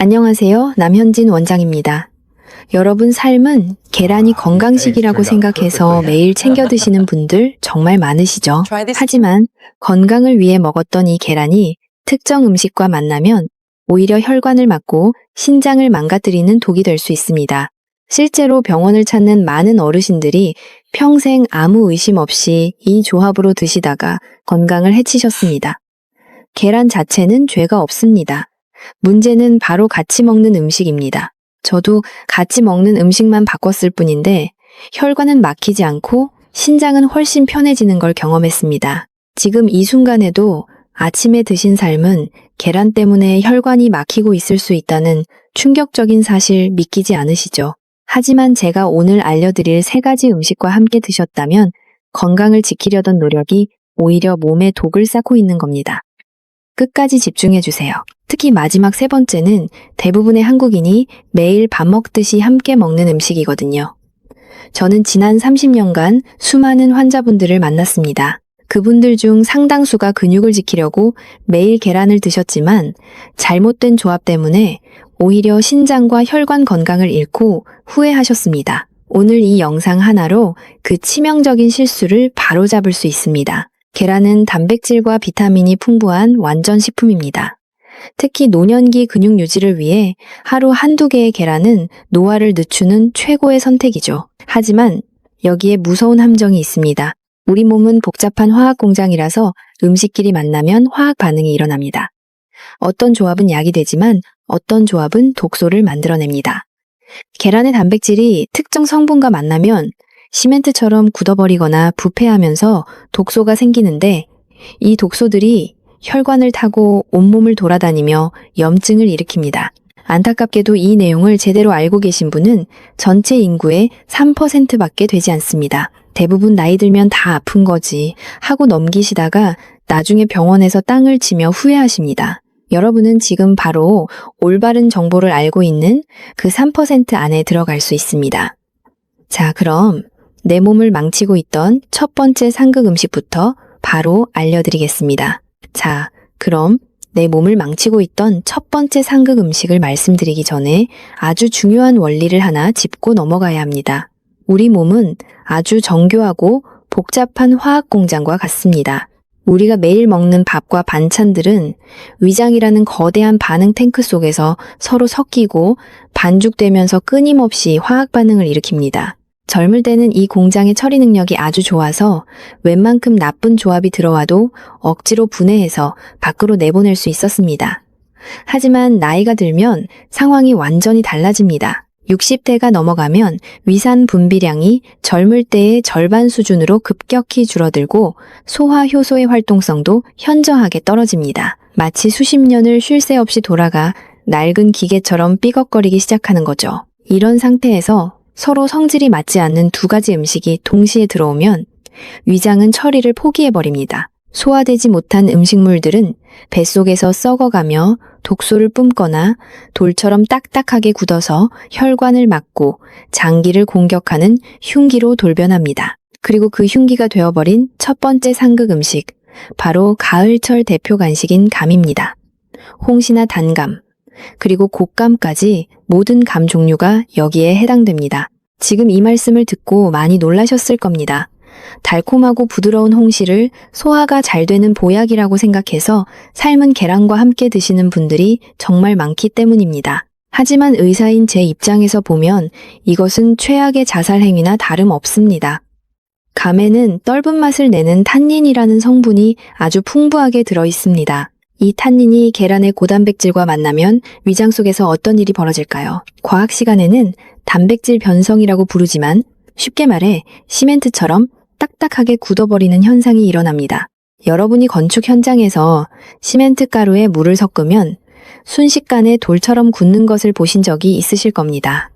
안녕하세요. 남현진 원장입니다. 여러분 삶은 계란이 건강식이라고 생각해서 매일 챙겨 드시는 분들 정말 많으시죠? 하지만 건강을 위해 먹었던 이 계란이 특정 음식과 만나면 오히려 혈관을 막고 신장을 망가뜨리는 독이 될 수 있습니다. 실제로 병원을 찾는 많은 어르신들이 평생 아무 의심 없이 이 조합으로 드시다가 건강을 해치셨습니다. 계란 자체는 죄가 없습니다. 문제는 바로 같이 먹는 음식입니다. 저도 같이 먹는 음식만 바꿨을 뿐인데 혈관은 막히지 않고 신장은 훨씬 편해지는 걸 경험했습니다. 지금 이 순간에도 아침에 드신 삶은 계란 때문에 혈관이 막히고 있을 수 있다는 충격적인 사실 믿기지 않으시죠? 하지만 제가 오늘 알려드릴 3가지 음식과 함께 드셨다면 건강을 지키려던 노력이 오히려 몸에 독을 쌓고 있는 겁니다. 끝까지 집중해주세요. 특히 마지막 3번째는 대부분의 한국인이 매일 밥 먹듯이 함께 먹는 음식이거든요. 저는 지난 30년간 수많은 환자분들을 만났습니다. 그분들 중 상당수가 근육을 지키려고 매일 계란을 드셨지만 잘못된 조합 때문에 오히려 신장과 혈관 건강을 잃고 후회하셨습니다. 오늘 이 영상 하나로 그 치명적인 실수를 바로잡을 수 있습니다. 계란은 단백질과 비타민이 풍부한 완전 식품입니다. 특히 노년기 근육 유지를 위해 하루 한두 개의 계란은 노화를 늦추는 최고의 선택이죠. 하지만 여기에 무서운 함정이 있습니다. 우리 몸은 복잡한 화학 공장이라서 음식끼리 만나면 화학 반응이 일어납니다. 어떤 조합은 약이 되지만 어떤 조합은 독소를 만들어냅니다. 계란의 단백질이 특정 성분과 만나면 시멘트처럼 굳어버리거나 부패하면서 독소가 생기는데 이 독소들이 혈관을 타고 온몸을 돌아다니며 염증을 일으킵니다. 안타깝게도 이 내용을 제대로 알고 계신 분은 전체 인구의 3%밖에 되지 않습니다. 대부분 나이 들면 다 아픈 거지 하고 넘기시다가 나중에 병원에서 땅을 치며 후회하십니다. 여러분은 지금 바로 올바른 정보를 알고 있는 그 3% 안에 들어갈 수 있습니다. 자, 그럼 내 몸을 망치고 있던 첫 번째 상극 음식부터 바로 알려드리겠습니다. 자, 그럼 내 몸을 망치고 있던 첫 번째 상극 음식을 말씀드리기 전에 아주 중요한 원리를 하나 짚고 넘어가야 합니다. 우리 몸은 아주 정교하고 복잡한 화학 공장과 같습니다. 우리가 매일 먹는 밥과 반찬들은 위장이라는 거대한 반응 탱크 속에서 서로 섞이고 반죽되면서 끊임없이 화학 반응을 일으킵니다. 젊을 때는 이 공장의 처리 능력이 아주 좋아서 웬만큼 나쁜 조합이 들어와도 억지로 분해해서 밖으로 내보낼 수 있었습니다. 하지만 나이가 들면 상황이 완전히 달라집니다. 60대가 넘어가면 위산 분비량이 젊을 때의 절반 수준으로 급격히 줄어들고 소화 효소의 활동성도 현저하게 떨어집니다. 마치 수십 년을 쉴 새 없이 돌아가 낡은 기계처럼 삐걱거리기 시작하는 거죠. 이런 상태에서 서로 성질이 맞지 않는 2가지 음식이 동시에 들어오면 위장은 처리를 포기해버립니다. 소화되지 못한 음식물들은 뱃속에서 썩어가며 독소를 뿜거나 돌처럼 딱딱하게 굳어서 혈관을 막고 장기를 공격하는 흉기로 돌변합니다. 그리고 그 흉기가 되어버린 첫 번째 상극 음식, 바로 가을철 대표 간식인 감입니다. 홍시나 단감, 그리고 곶감까지 모든 감 종류가 여기에 해당됩니다. 지금 이 말씀을 듣고 많이 놀라셨을 겁니다. 달콤하고 부드러운 홍시를 소화가 잘 되는 보약이라고 생각해서 삶은 계란과 함께 드시는 분들이 정말 많기 때문입니다. 하지만 의사인 제 입장에서 보면 이것은 최악의 자살 행위나 다름없습니다. 감에는 떫은 맛을 내는 탄닌이라는 성분이 아주 풍부하게 들어 있습니다. 이 탄닌이 계란의 고단백질과 만나면 위장 속에서 어떤 일이 벌어질까요? 과학 시간에는 단백질 변성이라고 부르지만 쉽게 말해 시멘트처럼 딱딱하게 굳어버리는 현상이 일어납니다. 여러분이 건축 현장에서 시멘트 가루에 물을 섞으면 순식간에 돌처럼 굳는 것을 보신 적이 있으실 겁니다.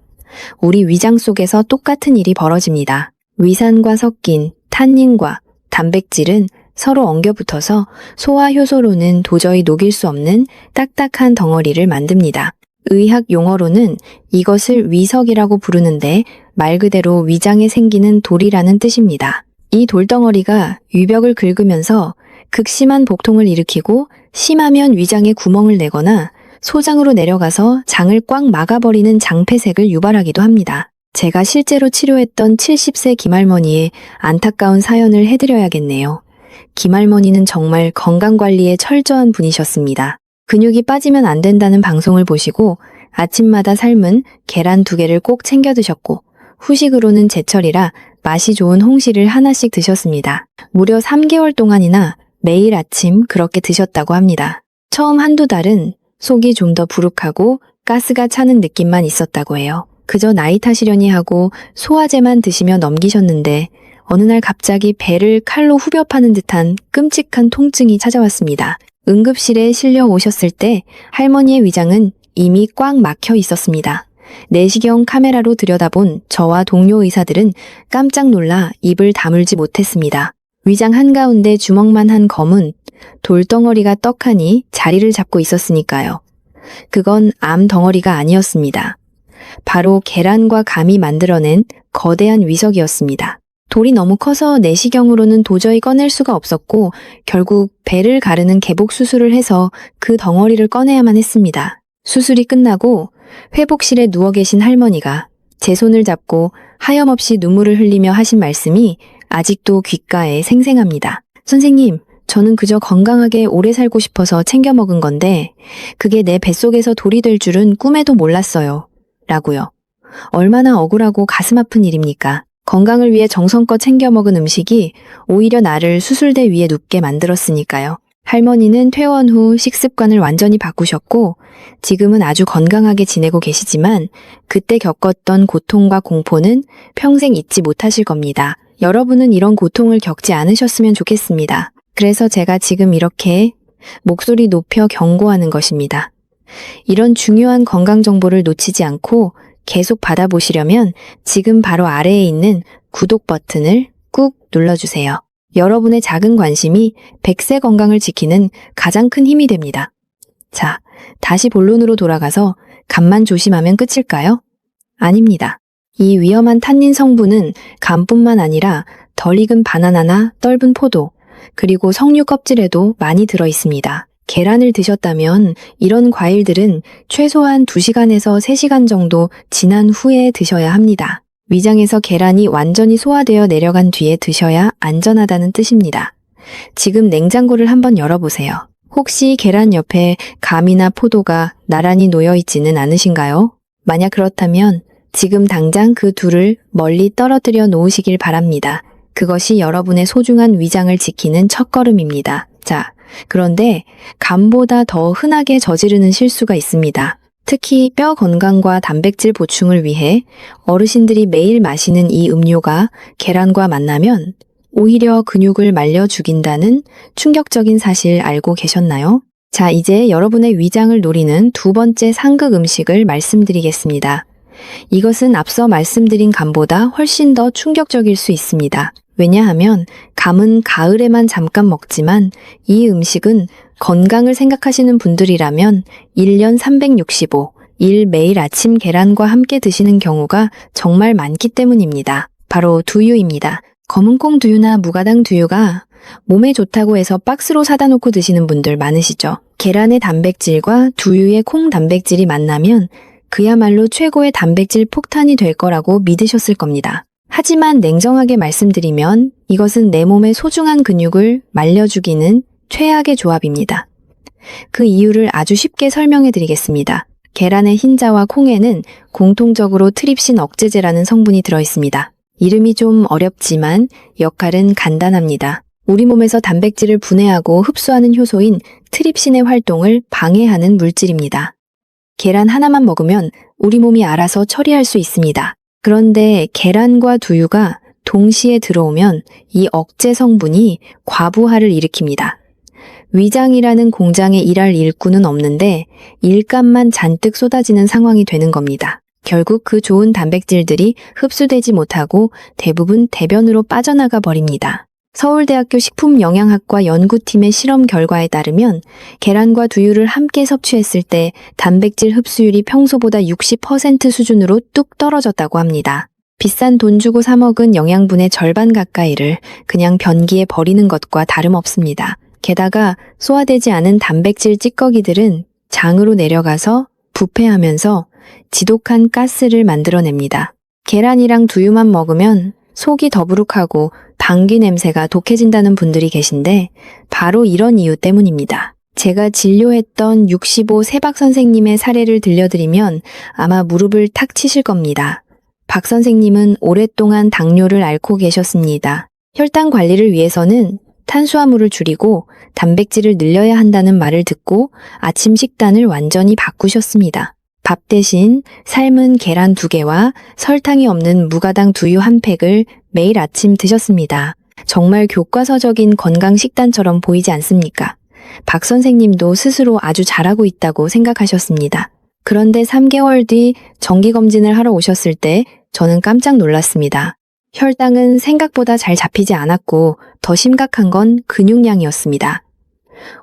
우리 위장 속에서 똑같은 일이 벌어집니다. 위산과 섞인 탄닌과 단백질은 서로 엉겨붙어서 소화 효소로는 도저히 녹일 수 없는 딱딱한 덩어리를 만듭니다. 의학 용어로는 이것을 위석이라고 부르는데 말 그대로 위장에 생기는 돌이라는 뜻입니다. 이 돌덩어리가 위벽을 긁으면서 극심한 복통을 일으키고 심하면 위장에 구멍을 내거나 소장으로 내려가서 장을 꽉 막아버리는 장폐색을 유발하기도 합니다. 제가 실제로 치료했던 70세 김할머니의 안타까운 사연을 해드려야겠네요. 김할머니는 정말 건강관리에 철저한 분이셨습니다. 근육이 빠지면 안 된다는 방송을 보시고 아침마다 삶은 계란 2개를 꼭 챙겨 드셨고 후식으로는 제철이라 맛이 좋은 홍시를 하나씩 드셨습니다. 무려 3개월 동안이나 매일 아침 그렇게 드셨다고 합니다. 처음 한두 달은 속이 좀 더 부룩하고 가스가 차는 느낌만 있었다고 해요. 그저 나이 탓이려니 하고 소화제만 드시며 넘기셨는데 어느 날 갑자기 배를 칼로 후벼 파는 듯한 끔찍한 통증이 찾아왔습니다. 응급실에 실려 오셨을 때 할머니의 위장은 이미 꽉 막혀 있었습니다. 내시경 카메라로 들여다본 저와 동료 의사들은 깜짝 놀라 입을 다물지 못했습니다. 위장 한가운데 주먹만 한 검은 돌덩어리가 떡하니 자리를 잡고 있었으니까요. 그건 암 덩어리가 아니었습니다. 바로 계란과 감이 만들어낸 거대한 위석이었습니다. 돌이 너무 커서 내시경으로는 도저히 꺼낼 수가 없었고 결국 배를 가르는 개복 수술을 해서 그 덩어리를 꺼내야만 했습니다. 수술이 끝나고 회복실에 누워 계신 할머니가 제 손을 잡고 하염없이 눈물을 흘리며 하신 말씀이 아직도 귓가에 생생합니다. 선생님, 저는 그저 건강하게 오래 살고 싶어서 챙겨 먹은 건데 그게 내 뱃속에서 돌이 될 줄은 꿈에도 몰랐어요. 라고요. 얼마나 억울하고 가슴 아픈 일입니까? 건강을 위해 정성껏 챙겨 먹은 음식이 오히려 나를 수술대 위에 눕게 만들었으니까요. 할머니는 퇴원 후 식습관을 완전히 바꾸셨고 지금은 아주 건강하게 지내고 계시지만 그때 겪었던 고통과 공포는 평생 잊지 못하실 겁니다. 여러분은 이런 고통을 겪지 않으셨으면 좋겠습니다. 그래서 제가 지금 이렇게 목소리 높여 경고하는 것입니다. 이런 중요한 건강 정보를 놓치지 않고 계속 받아보시려면 지금 바로 아래에 있는 구독 버튼을 꾹 눌러주세요. 여러분의 작은 관심이 100세 건강을 지키는 가장 큰 힘이 됩니다. 자, 다시 본론으로 돌아가서 간만 조심하면 끝일까요? 아닙니다. 이 위험한 탄닌 성분은 감뿐만 아니라 덜 익은 바나나나 떫은 포도, 그리고 석류 껍질에도 많이 들어 있습니다. 계란을 드셨다면 이런 과일들은 최소한 2시간에서 3시간 정도 지난 후에 드셔야 합니다. 위장에서 계란이 완전히 소화되어 내려간 뒤에 드셔야 안전하다는 뜻입니다. 지금 냉장고를 한번 열어보세요. 혹시 계란 옆에 감이나 포도가 나란히 놓여있지는 않으신가요? 만약 그렇다면 지금 당장 그 둘을 멀리 떨어뜨려 놓으시길 바랍니다. 그것이 여러분의 소중한 위장을 지키는 첫걸음입니다. 자, 그런데 감보다 더 흔하게 저지르는 실수가 있습니다. 특히 뼈 건강과 단백질 보충을 위해 어르신들이 매일 마시는 이 음료가 계란과 만나면 오히려 근육을 말려 죽인다는 충격적인 사실 알고 계셨나요? 자, 이제 여러분의 위장을 노리는 2번째 상극 음식을 말씀드리겠습니다. 이것은 앞서 말씀드린 감보다 훨씬 더 충격적일 수 있습니다. 왜냐하면 감은 가을에만 잠깐 먹지만 이 음식은 건강을 생각하시는 분들이라면 1년 365일 매일 아침 계란과 함께 드시는 경우가 정말 많기 때문입니다. 바로 두유입니다. 검은콩 두유나 무가당 두유가 몸에 좋다고 해서 박스로 사다 놓고 드시는 분들 많으시죠? 계란의 단백질과 두유의 콩 단백질이 만나면 그야말로 최고의 단백질 폭탄이 될 거라고 믿으셨을 겁니다. 하지만 냉정하게 말씀드리면 이것은 내 몸의 소중한 근육을 말려 죽이는 최악의 조합입니다. 그 이유를 아주 쉽게 설명해 드리겠습니다. 계란의 흰자와 콩에는 공통적으로 트립신 억제제라는 성분이 들어 있습니다. 이름이 좀 어렵지만 역할은 간단합니다. 우리 몸에서 단백질을 분해하고 흡수하는 효소인 트립신의 활동을 방해하는 물질입니다. 계란 하나만 먹으면 우리 몸이 알아서 처리할 수 있습니다. 그런데 계란과 두유가 동시에 들어오면 이 억제 성분이 과부하를 일으킵니다. 위장이라는 공장에 일할 일꾼은 없는데 일감만 잔뜩 쏟아지는 상황이 되는 겁니다. 결국 그 좋은 단백질들이 흡수되지 못하고 대부분 대변으로 빠져나가 버립니다. 서울대학교 식품영양학과 연구팀의 실험 결과에 따르면 계란과 두유를 함께 섭취했을 때 단백질 흡수율이 평소보다 60% 수준으로 뚝 떨어졌다고 합니다. 비싼 돈 주고 사 먹은 영양분의 절반 가까이를 그냥 변기에 버리는 것과 다름없습니다. 게다가 소화되지 않은 단백질 찌꺼기들은 장으로 내려가서 부패하면서 지독한 가스를 만들어냅니다. 계란이랑 두유만 먹으면 속이 더부룩하고 방귀 냄새가 독해진다는 분들이 계신데 바로 이런 이유 때문입니다. 제가 진료했던 65 세박 선생님의 사례를 들려드리면 아마 무릎을 탁 치실 겁니다. 박 선생님은 오랫동안 당뇨를 앓고 계셨습니다. 혈당 관리를 위해서는 탄수화물을 줄이고 단백질을 늘려야 한다는 말을 듣고 아침 식단을 완전히 바꾸셨습니다. 밥 대신 삶은 계란 2개와 설탕이 없는 무가당 두유 1팩을 매일 아침 드셨습니다. 정말 교과서적인 건강 식단처럼 보이지 않습니까? 박 선생님도 스스로 아주 잘하고 있다고 생각하셨습니다. 그런데 3개월 뒤 정기검진을 하러 오셨을 때 저는 깜짝 놀랐습니다. 혈당은 생각보다 잘 잡히지 않았고 더 심각한 건 근육량이었습니다.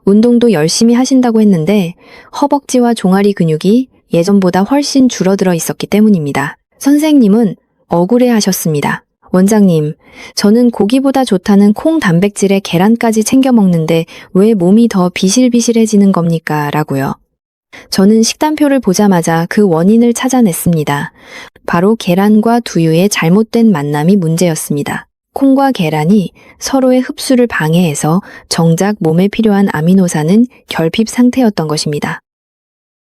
운동도 열심히 하신다고 했는데 허벅지와 종아리 근육이 예전보다 훨씬 줄어들어 있었기 때문입니다. 선생님은 억울해 하셨습니다. 원장님, 저는 고기보다 좋다는 콩 단백질에 계란까지 챙겨 먹는데 왜 몸이 더 비실비실해지는 겁니까? 라고요. 저는 식단표를 보자마자 그 원인을 찾아냈습니다. 바로 계란과 두유의 잘못된 만남이 문제였습니다. 콩과 계란이 서로의 흡수를 방해해서 정작 몸에 필요한 아미노산은 결핍 상태였던 것입니다.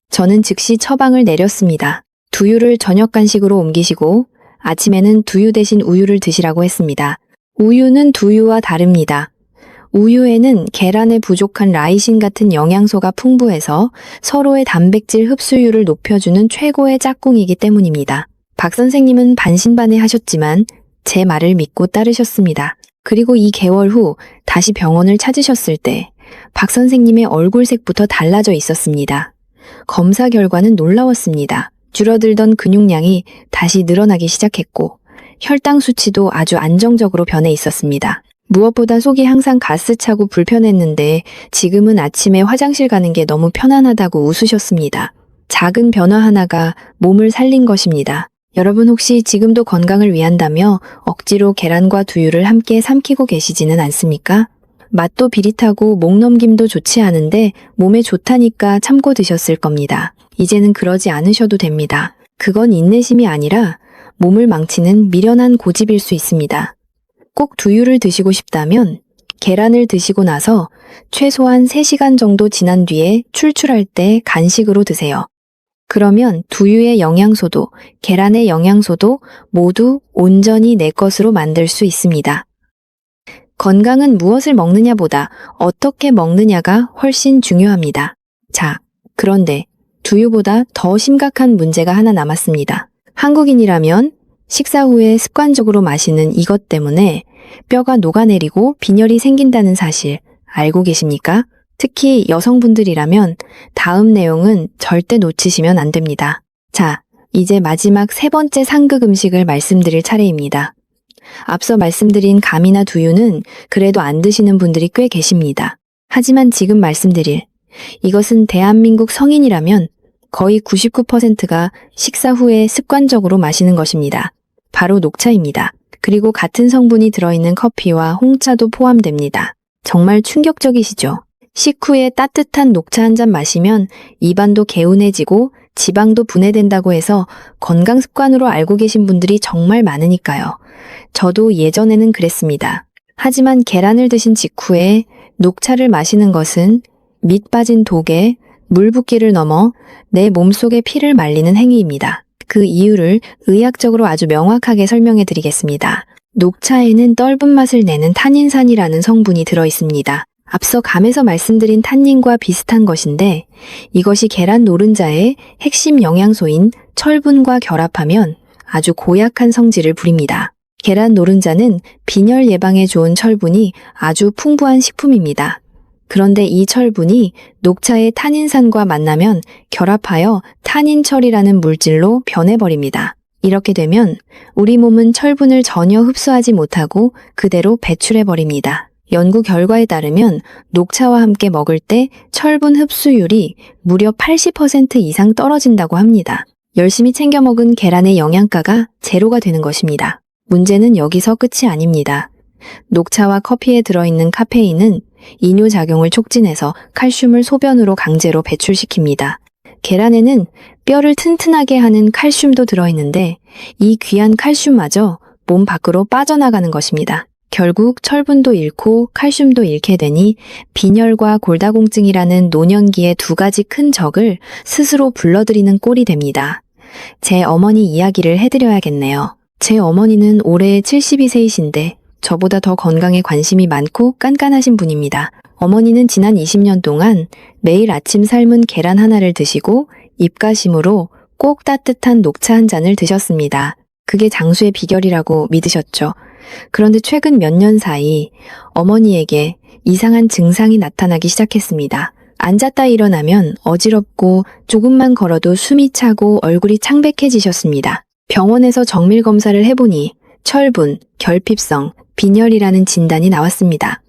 저는 즉시 처방을 내렸습니다. 두유를 저녁 간식으로 옮기시고 아침에는 두유 대신 우유를 드시라고 했습니다. 우유는 두유와 다릅니다. 우유에는 계란에 부족한 라이신 같은 영양소가 풍부해서 서로의 단백질 흡수율을 높여주는 최고의 짝꿍이기 때문입니다. 박 선생님은 반신반의 하셨지만 제 말을 믿고 따르셨습니다. 그리고 2개월 후 다시 병원을 찾으셨을 때 박 선생님의 얼굴색부터 달라져 있었습니다. 검사 결과는 놀라웠습니다. 줄어들던 근육량이 다시 늘어나기 시작했고 혈당 수치도 아주 안정적으로 변해 있었습니다. 무엇보다 속이 항상 가스차고 불편했는데 지금은 아침에 화장실 가는 게 너무 편안하다고 웃으셨습니다. 작은 변화 하나가 몸을 살린 것입니다. 여러분 혹시 지금도 건강을 위한다며 억지로 계란과 두유를 함께 삼키고 계시지는 않습니까? 맛도 비릿하고 목넘김도 좋지 않은데 몸에 좋다니까 참고 드셨을 겁니다. 이제는 그러지 않으셔도 됩니다. 그건 인내심이 아니라 몸을 망치는 미련한 고집일 수 있습니다. 꼭 두유를 드시고 싶다면 계란을 드시고 나서 최소한 3시간 정도 지난 뒤에 출출할 때 간식으로 드세요. 그러면 두유의 영양소도 계란의 영양소도 모두 온전히 내 것으로 만들 수 있습니다. 건강은 무엇을 먹느냐보다 어떻게 먹느냐가 훨씬 중요합니다. 자, 그런데 두유보다 더 심각한 문제가 하나 남았습니다. 한국인이라면 식사 후에 습관적으로 마시는 이것 때문에 뼈가 녹아내리고 빈혈이 생긴다는 사실 알고 계십니까? 특히 여성분들이라면 다음 내용은 절대 놓치시면 안 됩니다. 자, 이제 마지막 3번째 상극 음식을 말씀드릴 차례입니다. 앞서 말씀드린 감이나 두유는 그래도 안 드시는 분들이 꽤 계십니다. 하지만 지금 말씀드릴 이것은 대한민국 성인이라면 거의 99%가 식사 후에 습관적으로 마시는 것입니다. 바로 녹차입니다. 그리고 같은 성분이 들어있는 커피와 홍차도 포함됩니다. 정말 충격적이시죠? 식후에 따뜻한 녹차 한 잔 마시면 입안도 개운해지고 지방도 분해된다고 해서 건강 습관으로 알고 계신 분들이 정말 많으니까요. 저도 예전에는 그랬습니다. 하지만 계란을 드신 직후에 녹차를 마시는 것은 밑 빠진 독에 물 붓기를 넘어 내 몸속의 피를 말리는 행위입니다. 그 이유를 의학적으로 아주 명확하게 설명해 드리겠습니다. 녹차에는 떫은 맛을 내는 탄닌산이라는 성분이 들어있습니다. 앞서 감에서 말씀드린 탄닌과 비슷한 것인데 이것이 계란 노른자의 핵심 영양소인 철분과 결합하면 아주 고약한 성질을 부립니다. 계란 노른자는 빈혈 예방에 좋은 철분이 아주 풍부한 식품입니다. 그런데 이 철분이 녹차의 탄닌산과 만나면 결합하여 탄닌철이라는 물질로 변해버립니다. 이렇게 되면 우리 몸은 철분을 전혀 흡수하지 못하고 그대로 배출해버립니다. 연구 결과에 따르면 녹차와 함께 먹을 때 철분 흡수율이 무려 80% 이상 떨어진다고 합니다. 열심히 챙겨 먹은 계란의 영양가가 제로가 되는 것입니다. 문제는 여기서 끝이 아닙니다. 녹차와 커피에 들어있는 카페인은 이뇨작용을 촉진해서 칼슘을 소변으로 강제로 배출시킵니다. 계란에는 뼈를 튼튼하게 하는 칼슘도 들어있는데 이 귀한 칼슘마저 몸 밖으로 빠져나가는 것입니다. 결국 철분도 잃고 칼슘도 잃게 되니 빈혈과 골다공증이라는 노년기의 두 가지 큰 적을 스스로 불러들이는 꼴이 됩니다. 제 어머니 이야기를 해드려야겠네요. 제 어머니는 올해 72세이신데 저보다 더 건강에 관심이 많고 깐깐하신 분입니다. 어머니는 지난 20년 동안 매일 아침 삶은 계란 하나를 드시고 입가심으로 꼭 따뜻한 녹차 한 잔을 드셨습니다. 그게 장수의 비결이라고 믿으셨죠. 그런데 최근 몇 년 사이 어머니에게 이상한 증상이 나타나기 시작했습니다. 앉았다 일어나면 어지럽고 조금만 걸어도 숨이 차고 얼굴이 창백해지셨습니다. 병원에서 정밀 검사를 해보니 철분, 결핍성, 빈혈이라는 진단이 나왔습니다.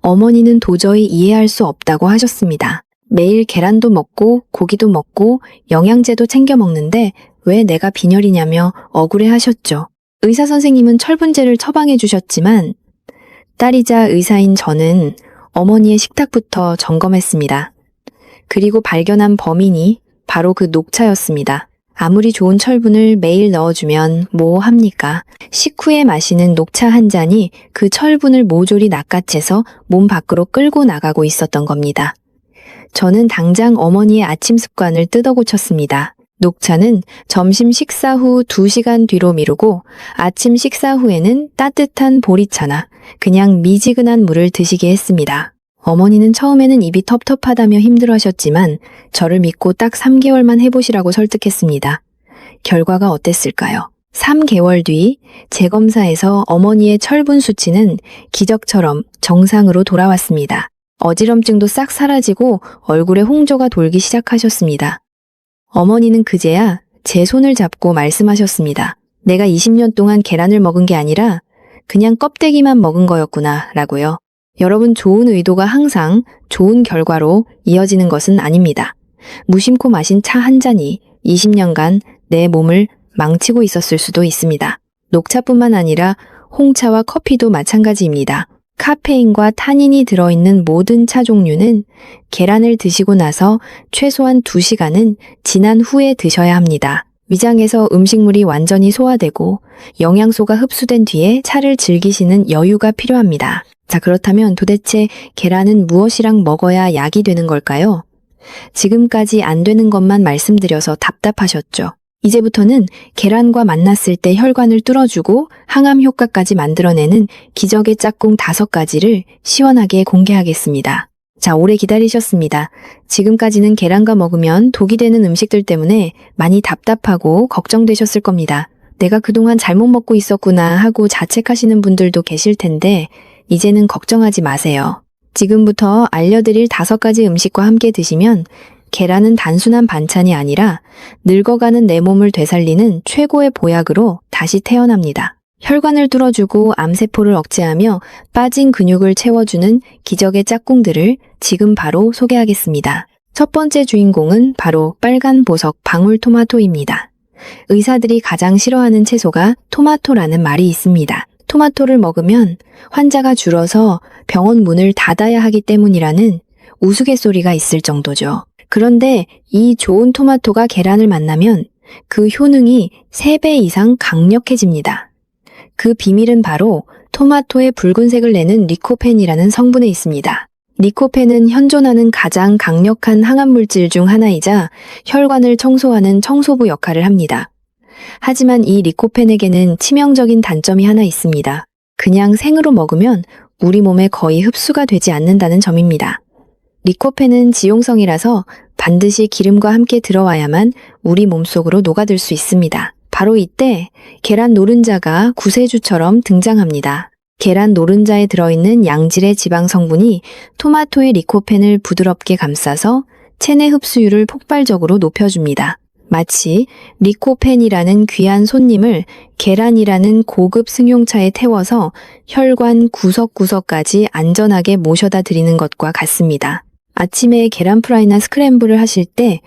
어머니는 도저히 이해할 수 없다고 하셨습니다. 매일 계란도 먹고 고기도 먹고 영양제도 챙겨 먹는데 왜 내가 빈혈이냐며 억울해 하셨죠. 의사 선생님은 철분제를 처방해 주셨지만 딸이자 의사인 저는 어머니의 식탁부터 점검했습니다. 그리고 발견한 범인이 바로 그 녹차였습니다. 아무리 좋은 철분을 매일 넣어주면 뭐 합니까? 식후에 마시는 녹차 한 잔이 그 철분을 모조리 낚아채서 몸 밖으로 끌고 나가고 있었던 겁니다. 저는 당장 어머니의 아침 습관을 뜯어 고쳤습니다. 녹차는 점심 식사 후 2시간 뒤로 미루고 아침 식사 후에는 따뜻한 보리차나 그냥 미지근한 물을 드시게 했습니다. 어머니는 처음에는 입이 텁텁하다며 힘들어하셨지만 저를 믿고 딱 3개월만 해보시라고 설득했습니다. 결과가 어땠을까요? 3개월 뒤 재검사에서 어머니의 철분 수치는 기적처럼 정상으로 돌아왔습니다. 어지럼증도 싹 사라지고 얼굴에 홍조가 돌기 시작하셨습니다. 어머니는 그제야 제 손을 잡고 말씀하셨습니다. 내가 20년 동안 계란을 먹은 게 아니라 그냥 껍데기만 먹은 거였구나 라고요. 여러분, 좋은 의도가 항상 좋은 결과로 이어지는 것은 아닙니다. 무심코 마신 차 한 잔이 20년간 내 몸을 망치고 있었을 수도 있습니다. 녹차뿐만 아니라 홍차와 커피도 마찬가지입니다. 카페인과 타닌이 들어있는 모든 차 종류는 계란을 드시고 나서 최소한 2시간은 지난 후에 드셔야 합니다. 위장에서 음식물이 완전히 소화되고 영양소가 흡수된 뒤에 차를 즐기시는 여유가 필요합니다. 자, 그렇다면 도대체 계란은 무엇이랑 먹어야 약이 되는 걸까요? 지금까지 안 되는 것만 말씀드려서 답답하셨죠? 이제부터는 계란과 만났을 때 혈관을 뚫어주고 항암 효과까지 만들어내는 기적의 짝꿍 5가지를 시원하게 공개하겠습니다. 자, 오래 기다리셨습니다. 지금까지는 계란과 먹으면 독이 되는 음식들 때문에 많이 답답하고 걱정되셨을 겁니다. 내가 그동안 잘못 먹고 있었구나 하고 자책하시는 분들도 계실 텐데 이제는 걱정하지 마세요. 지금부터 알려드릴 5가지 음식과 함께 드시면 계란은 단순한 반찬이 아니라 늙어가는 내 몸을 되살리는 최고의 보약으로 다시 태어납니다. 혈관을 뚫어주고 암세포를 억제하며 빠진 근육을 채워주는 기적의 짝꿍들을 지금 바로 소개하겠습니다. 첫 번째 주인공은 바로 빨간 보석 방울토마토입니다. 의사들이 가장 싫어하는 채소가 토마토라는 말이 있습니다. 토마토를 먹으면 환자가 줄어서 병원 문을 닫아야 하기 때문이라는 우스갯소리가 있을 정도죠. 그런데 이 좋은 토마토가 계란을 만나면 그 효능이 3배 이상 강력해집니다. 그 비밀은 바로 토마토의 붉은색을 내는 리코펜이라는 성분에 있습니다. 리코펜은 현존하는 가장 강력한 항암물질 중 하나이자 혈관을 청소하는 청소부 역할을 합니다. 하지만 이 리코펜에게는 치명적인 단점이 하나 있습니다. 그냥 생으로 먹으면 우리 몸에 거의 흡수가 되지 않는다는 점입니다. 리코펜은 지용성이라서 반드시 기름과 함께 들어와야만 우리 몸속으로 녹아들 수 있습니다. 바로 이때 계란 노른자가 구세주처럼 등장합니다. 계란 노른자에 들어있는 양질의 지방 성분이 토마토의 리코펜을 부드럽게 감싸서 체내 흡수율을 폭발적으로 높여줍니다. 마치 리코펜이라는 귀한 손님을 계란이라는 고급 승용차에 태워서 혈관 구석구석까지 안전하게 모셔다 드리는 것과 같습니다. 아침에 계란 프라이나 스크램블을 하실 때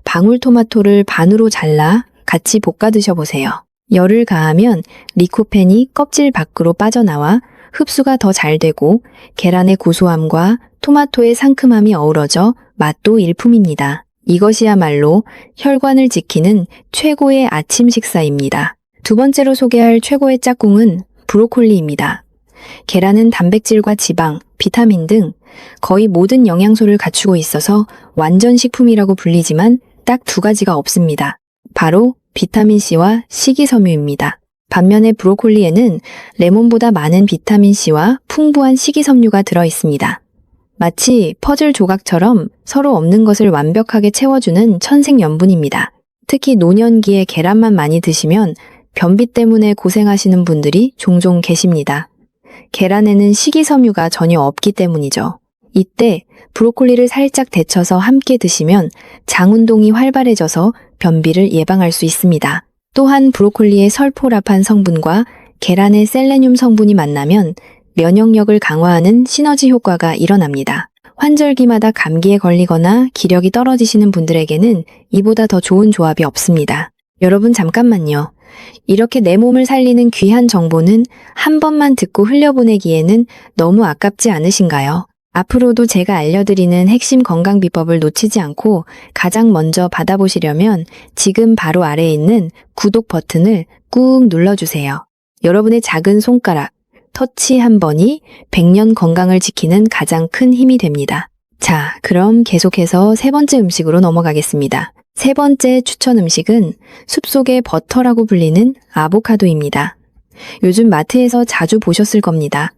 방울토마토를 반으로 잘라 같이 볶아 드셔보세요. 열을 가하면 리코펜이 껍질 밖으로 빠져나와 흡수가 더 잘 되고 계란의 고소함과 토마토의 상큼함이 어우러져 맛도 일품입니다. 이것이야말로 혈관을 지키는 최고의 아침 식사입니다. 두 번째로 소개할 최고의 짝꿍은 브로콜리입니다. 계란은 단백질과 지방, 비타민 등 거의 모든 영양소를 갖추고 있어서 완전 식품이라고 불리지만 딱 두 가지가 없습니다. 바로 비타민C와 식이섬유입니다. 반면에 브로콜리에는 레몬보다 많은 비타민C와 풍부한 식이섬유가 들어있습니다. 마치 퍼즐 조각처럼 서로 없는 것을 완벽하게 채워주는 천생연분입니다. 특히 노년기에 계란만 많이 드시면 변비 때문에 고생하시는 분들이 종종 계십니다. 계란에는 식이섬유가 전혀 없기 때문이죠. 이때 브로콜리를 살짝 데쳐서 함께 드시면 장 운동이 활발해져서 변비를 예방할 수 있습니다. 또한 브로콜리의 설포라판 성분과 계란의 셀레늄 성분이 만나면 면역력을 강화하는 시너지 효과가 일어납니다. 환절기마다 감기에 걸리거나 기력이 떨어지시는 분들에게는 이보다 더 좋은 조합이 없습니다. 여러분 잠깐만요. 이렇게 내 몸을 살리는 귀한 정보는 한 번만 듣고 흘려보내기에는 너무 아깝지 않으신가요? 앞으로도 제가 알려드리는 핵심 건강 비법을 놓치지 않고 가장 먼저 받아보시려면 지금 바로 아래에 있는 구독 버튼을 꾹 눌러주세요. 여러분의 작은 손가락, 터치 한 번이 100년 건강을 지키는 가장 큰 힘이 됩니다. 자, 그럼 계속해서 세 번째 음식으로 넘어가겠습니다. 세 번째 추천 음식은 숲속의 버터라고 불리는 아보카도입니다. 요즘 마트에서 자주 보셨을 겁니다.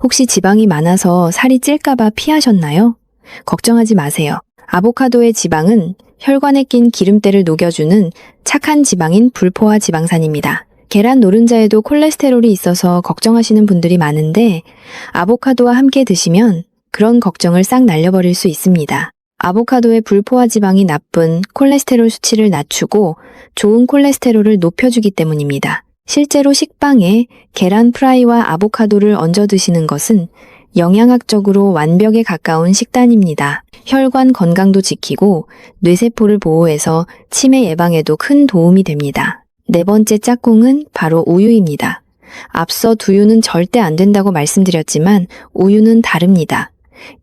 혹시 지방이 많아서 살이 찔까봐 피하셨나요? 걱정하지 마세요. 아보카도의 지방은 혈관에 낀 기름때를 녹여주는 착한 지방인 불포화 지방산입니다. 계란 노른자에도 콜레스테롤이 있어서 걱정하시는 분들이 많은데 아보카도와 함께 드시면 그런 걱정을 싹 날려버릴 수 있습니다. 아보카도의 불포화 지방이 나쁜 콜레스테롤 수치를 낮추고 좋은 콜레스테롤을 높여주기 때문입니다. 실제로 식빵에 계란 프라이와 아보카도를 얹어 드시는 것은 영양학적으로 완벽에 가까운 식단입니다. 혈관 건강도 지키고 뇌세포를 보호해서 치매 예방에도 큰 도움이 됩니다. 네 번째 짝꿍은 바로 우유입니다. 앞서 두유는 절대 안 된다고 말씀드렸지만 우유는 다릅니다.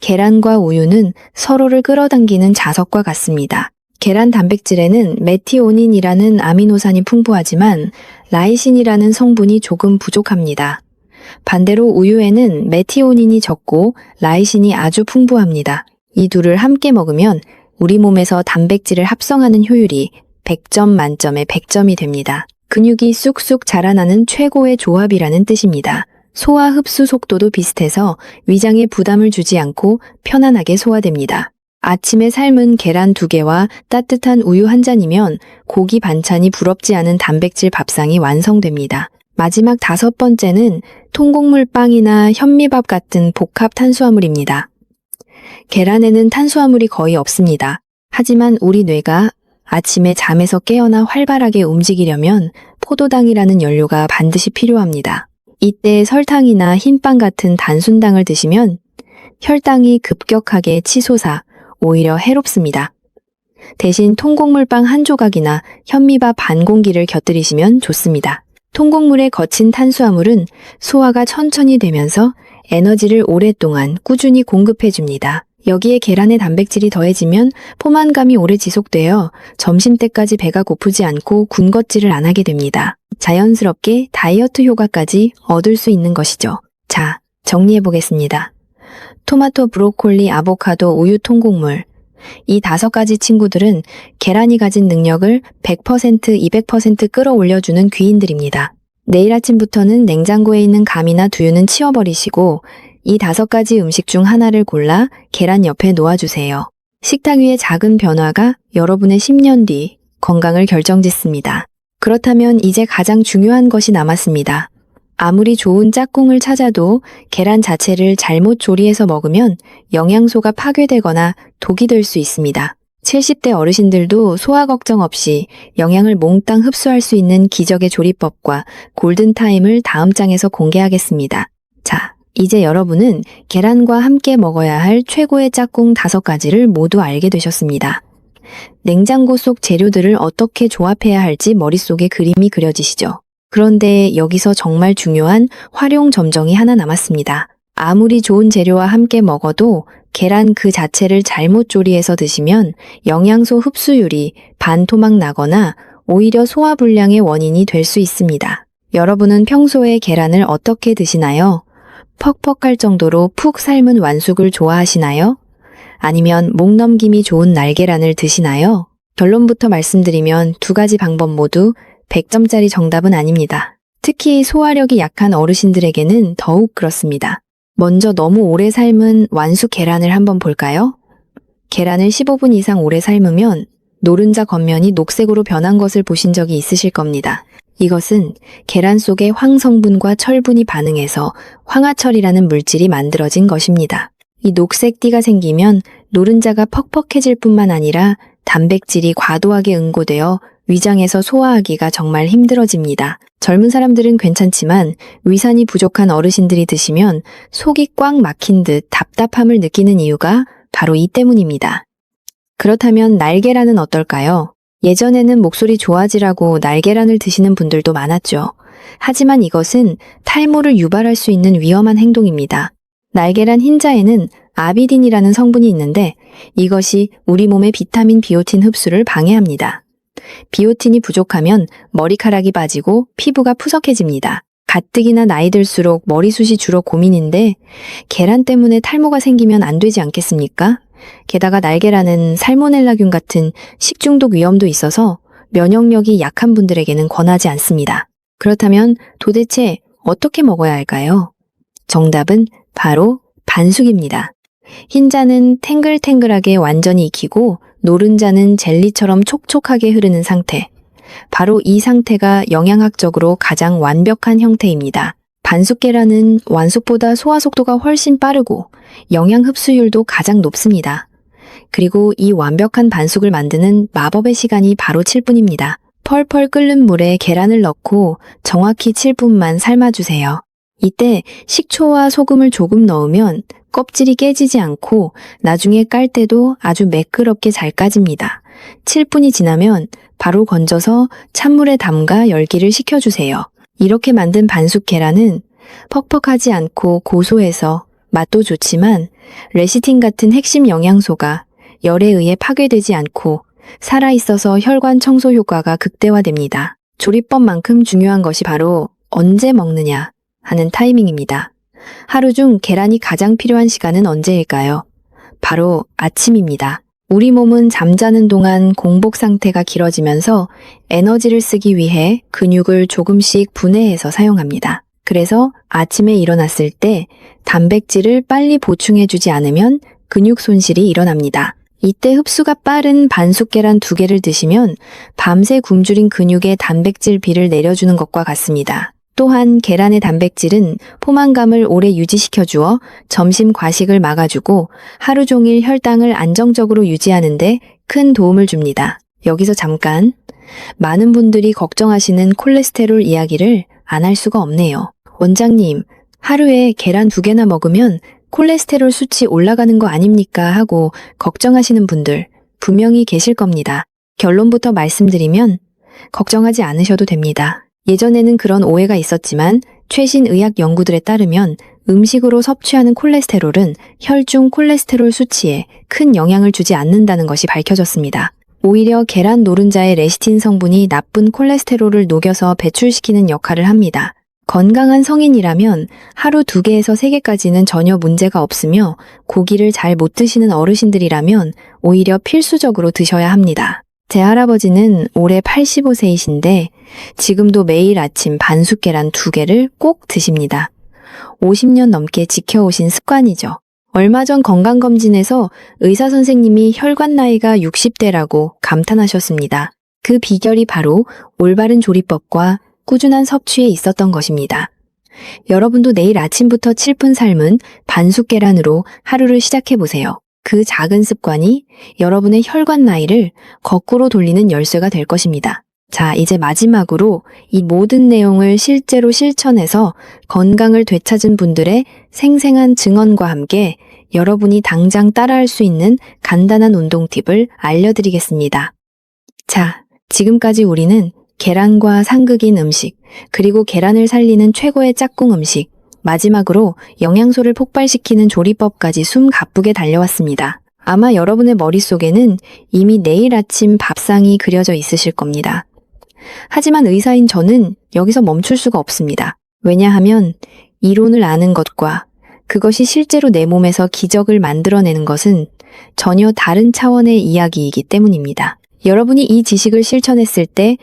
계란과 우유는 서로를 끌어당기는 자석과 같습니다. 계란 단백질에는 메티오닌이라는 아미노산이 풍부하지만 라이신이라는 성분이 조금 부족합니다. 반대로 우유에는 메티오닌이 적고 라이신이 아주 풍부합니다. 이 둘을 함께 먹으면 우리 몸에서 단백질을 합성하는 효율이 100점 만점에 100점이 됩니다. 근육이 쑥쑥 자라나는 최고의 조합이라는 뜻입니다. 소화 흡수 속도도 비슷해서 위장에 부담을 주지 않고 편안하게 소화됩니다. 아침에 삶은 계란 2개와 따뜻한 우유 1잔이면 고기 반찬이 부럽지 않은 단백질 밥상이 완성됩니다. 마지막 5번째는 통곡물 빵이나 현미밥 같은 복합 탄수화물입니다. 계란에는 탄수화물이 거의 없습니다. 하지만 우리 뇌가 아침에 잠에서 깨어나 활발하게 움직이려면 포도당이라는 연료가 반드시 필요합니다. 이때 설탕이나 흰빵 같은 단순당을 드시면 혈당이 급격하게 치솟아 오히려 해롭습니다. 대신 통곡물빵 한 조각이나 현미밥 반 공기를 곁들이시면 좋습니다. 통곡물의 거친 탄수화물은 소화가 천천히 되면서 에너지를 오랫동안 꾸준히 공급해줍니다. 여기에 계란의 단백질이 더해지면 포만감이 오래 지속되어 점심때까지 배가 고프지 않고 군것질을 안 하게 됩니다. 자연스럽게 다이어트 효과까지 얻을 수 있는 것이죠. 자, 정리해보겠습니다. 토마토, 브로콜리, 아보카도, 우유, 통곡물. 이 5가지 친구들은 계란이 가진 능력을 100%, 200% 끌어올려주는 귀인들입니다. 내일 아침부터는 냉장고에 있는 감이나 두유는 치워버리시고 이 5가지 음식 중 하나를 골라 계란 옆에 놓아주세요. 식탁 위의 작은 변화가 여러분의 10년 뒤 건강을 결정짓습니다. 그렇다면 이제 가장 중요한 것이 남았습니다. 아무리 좋은 짝꿍을 찾아도 계란 자체를 잘못 조리해서 먹으면 영양소가 파괴되거나 독이 될 수 있습니다. 70대 어르신들도 소화 걱정 없이 영양을 몽땅 흡수할 수 있는 기적의 조리법과 골든타임을 다음 장에서 공개하겠습니다. 자, 이제 여러분은 계란과 함께 먹어야 할 최고의 짝꿍 5가지를 모두 알게 되셨습니다. 냉장고 속 재료들을 어떻게 조합해야 할지 머릿속에 그림이 그려지시죠? 그런데 여기서 정말 중요한 활용 점정이 하나 남았습니다. 아무리 좋은 재료와 함께 먹어도 계란 그 자체를 잘못 조리해서 드시면 영양소 흡수율이 반토막 나거나 오히려 소화불량의 원인이 될 수 있습니다. 여러분은 평소에 계란을 어떻게 드시나요? 퍽퍽할 정도로 푹 삶은 완숙을 좋아하시나요? 아니면 목 넘김이 좋은 날계란을 드시나요? 결론부터 말씀드리면 두 가지 방법 모두 100점짜리 정답은 아닙니다. 특히 소화력이 약한 어르신들에게는 더욱 그렇습니다. 먼저 너무 오래 삶은 완숙 계란을 한번 볼까요? 계란을 15분 이상 오래 삶으면 노른자 겉면이 녹색으로 변한 것을 보신 적이 있으실 겁니다. 이것은 계란 속의 황성분과 철분이 반응해서 황화철이라는 물질이 만들어진 것입니다. 이 녹색 띠가 생기면 노른자가 퍽퍽해질 뿐만 아니라 단백질이 과도하게 응고되어 위장에서 소화하기가 정말 힘들어집니다. 젊은 사람들은 괜찮지만 위산이 부족한 어르신들이 드시면 속이 꽉 막힌 듯 답답함을 느끼는 이유가 바로 이 때문입니다. 그렇다면 날계란은 어떨까요? 예전에는 목소리 좋아지라고 날계란을 드시는 분들도 많았죠. 하지만 이것은 탈모를 유발할 수 있는 위험한 행동입니다. 날계란 흰자에는 아비딘이라는 성분이 있는데 이것이 우리 몸의 비타민 비오틴 흡수를 방해합니다. 비오틴이 부족하면 머리카락이 빠지고 피부가 푸석해집니다. 가뜩이나 나이 들수록 머리숱이 줄어 고민인데 계란 때문에 탈모가 생기면 안 되지 않겠습니까? 게다가 날계란은 살모넬라균 같은 식중독 위험도 있어서 면역력이 약한 분들에게는 권하지 않습니다. 그렇다면 도대체 어떻게 먹어야 할까요? 정답은 바로 반숙입니다. 흰자는 탱글탱글하게 완전히 익히고 노른자는 젤리처럼 촉촉하게 흐르는 상태. 바로 이 상태가 영양학적으로 가장 완벽한 형태입니다. 반숙 계란은 완숙보다 소화 속도가 훨씬 빠르고 영양 흡수율도 가장 높습니다. 그리고 이 완벽한 반숙을 만드는 마법의 시간이 바로 7분입니다. 펄펄 끓는 물에 계란을 넣고 정확히 7분만 삶아주세요. 이때 식초와 소금을 조금 넣으면 껍질이 깨지지 않고 나중에 깔 때도 아주 매끄럽게 잘 까집니다. 7분이 지나면 바로 건져서 찬물에 담가 열기를 식혀주세요. 이렇게 만든 반숙 계란은 퍽퍽하지 않고 고소해서 맛도 좋지만 레시틴 같은 핵심 영양소가 열에 의해 파괴되지 않고 살아있어서 혈관 청소 효과가 극대화됩니다. 조리법만큼 중요한 것이 바로 언제 먹느냐 하는 타이밍입니다. 하루 중 계란이 가장 필요한 시간은 언제일까요? 바로 아침입니다. 우리 몸은 잠자는 동안 공복 상태가 길어지면서 에너지를 쓰기 위해 근육을 조금씩 분해해서 사용합니다. 그래서 아침에 일어났을 때 단백질을 빨리 보충해주지 않으면 근육 손실이 일어납니다. 이때 흡수가 빠른 반숙 계란 2개를 드시면 밤새 굶주린 근육의 단백질 비를 내려주는 것과 같습니다. 또한 계란의 단백질은 포만감을 오래 유지시켜주어 점심 과식을 막아주고 하루 종일 혈당을 안정적으로 유지하는 데 큰 도움을 줍니다. 여기서 잠깐, 많은 분들이 걱정하시는 콜레스테롤 이야기를 안 할 수가 없네요. 원장님, 하루에 계란 2개나 먹으면 콜레스테롤 수치 올라가는 거 아닙니까? 하고 걱정하시는 분들 분명히 계실 겁니다. 결론부터 말씀드리면 걱정하지 않으셔도 됩니다. 예전에는 그런 오해가 있었지만 최신 의학 연구들에 따르면 음식으로 섭취하는 콜레스테롤은 혈중 콜레스테롤 수치에 큰 영향을 주지 않는다는 것이 밝혀졌습니다. 오히려 계란 노른자의 레시틴 성분이 나쁜 콜레스테롤을 녹여서 배출시키는 역할을 합니다. 건강한 성인이라면 하루 2개에서 3개까지는 전혀 문제가 없으며 고기를 잘 못 드시는 어르신들이라면 오히려 필수적으로 드셔야 합니다. 제 할아버지는 올해 85세이신데 지금도 매일 아침 반숙 계란 2개를 꼭 드십니다. 50년 넘게 지켜오신 습관이죠. 얼마 전 건강검진에서 의사 선생님이 혈관 나이가 60대라고 감탄하셨습니다. 그 비결이 바로 올바른 조리법과 꾸준한 섭취에 있었던 것입니다. 여러분도 내일 아침부터 7분 삶은 반숙 계란으로 하루를 시작해보세요. 그 작은 습관이 여러분의 혈관 나이를 거꾸로 돌리는 열쇠가 될 것입니다. 자, 이제 마지막으로 이 모든 내용을 실제로 실천해서 건강을 되찾은 분들의 생생한 증언과 함께 여러분이 당장 따라할 수 있는 간단한 운동 팁을 알려드리겠습니다. 자, 지금까지 우리는 계란과 상극인 음식, 그리고 계란을 살리는 최고의 짝꿍 음식, 마지막으로 영양소를 폭발시키는 조리법까지 숨 가쁘게 달려왔습니다. 아마 여러분의 머릿속에는 이미 내일 아침 밥상이 그려져 있으실 겁니다. 하지만 의사인 저는 여기서 멈출 수가 없습니다. 왜냐하면 이론을 아는 것과 그것이 실제로 내 몸에서 기적을 만들어내는 것은 전혀 다른 차원의 이야기이기 때문입니다. 여러분이 이 지식을 실천했을 때